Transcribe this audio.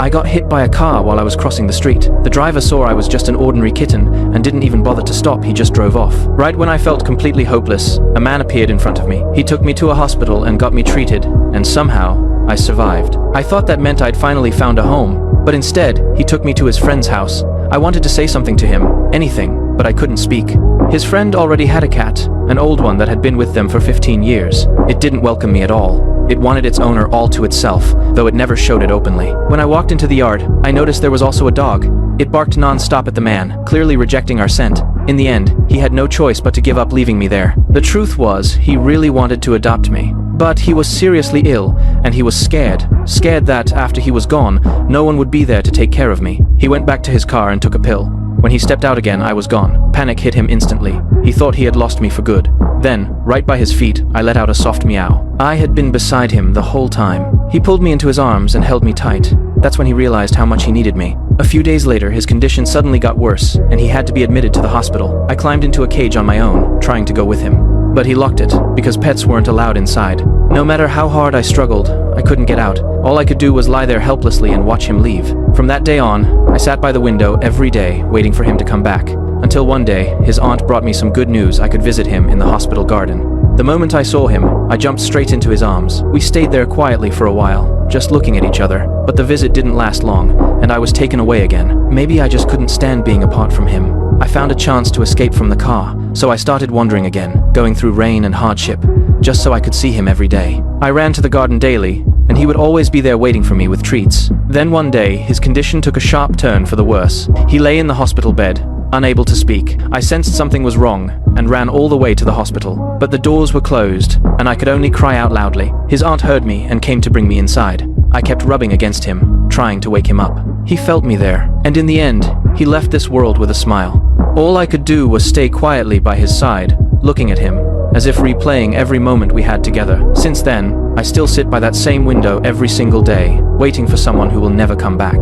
I got hit by a car while I was crossing the street. The driver saw I was just an ordinary kitten and didn't even bother to stop, he just drove off. Right when I felt completely hopeless, a man appeared in front of me. He took me to a hospital and got me treated, and somehow, I survived. I thought that meant I'd finally found a home, but instead, he took me to his friend's house. I wanted to say something to him, anything, but I couldn't speak. His friend already had a cat, an old one that had been with them for 15 years. It didn't welcome me at all. It wanted its owner all to itself, though it never showed it openly. When I walked into the yard, I noticed there was also a dog. It barked non-stop at the man, clearly rejecting our scent. In the end, he had no choice but to give up leaving me there. The truth was, he really wanted to adopt me. But he was seriously ill, and he was scared. Scared that, after he was gone, no one would be there to take care of me. He went back to his car and took a pill. When he stepped out again, I was gone. Panic hit him instantly. He thought he had lost me for good. Then, right by his feet, I let out a soft meow. I had been beside him the whole time. He pulled me into his arms and held me tight. That's when he realized how much he needed me. A few days later, his condition suddenly got worse, and he had to be admitted to the hospital. I climbed into a cage on my own, trying to go with him. But he locked it, because pets weren't allowed inside. No matter how hard I struggled, I couldn't get out. All I could do was lie there helplessly and watch him leave. From that day on, I sat by the window every day, waiting for him to come back. Until one day, his aunt brought me some good news I could visit him in the hospital garden. The moment I saw him, I jumped straight into his arms. We stayed there quietly for a while, just looking at each other. But the visit didn't last long, and I was taken away again. Maybe I just couldn't stand being apart from him. I found a chance to escape from the car, so I started wandering again, going through rain and hardship, just so I could see him every day. I ran to the garden daily, and he would always be there waiting for me with treats. Then one day, his condition took a sharp turn for the worse. He lay in the hospital bed, unable to speak. I sensed something was wrong, and ran all the way to the hospital. But the doors were closed, and I could only cry out loudly. His aunt heard me and came to bring me inside. I kept rubbing against him, trying to wake him up. He felt me there, and in the end, he left this world with a smile. All I could do was stay quietly by his side, looking at him, as if replaying every moment we had together. Since then, I still sit by that same window every single day, waiting for someone who will never come back.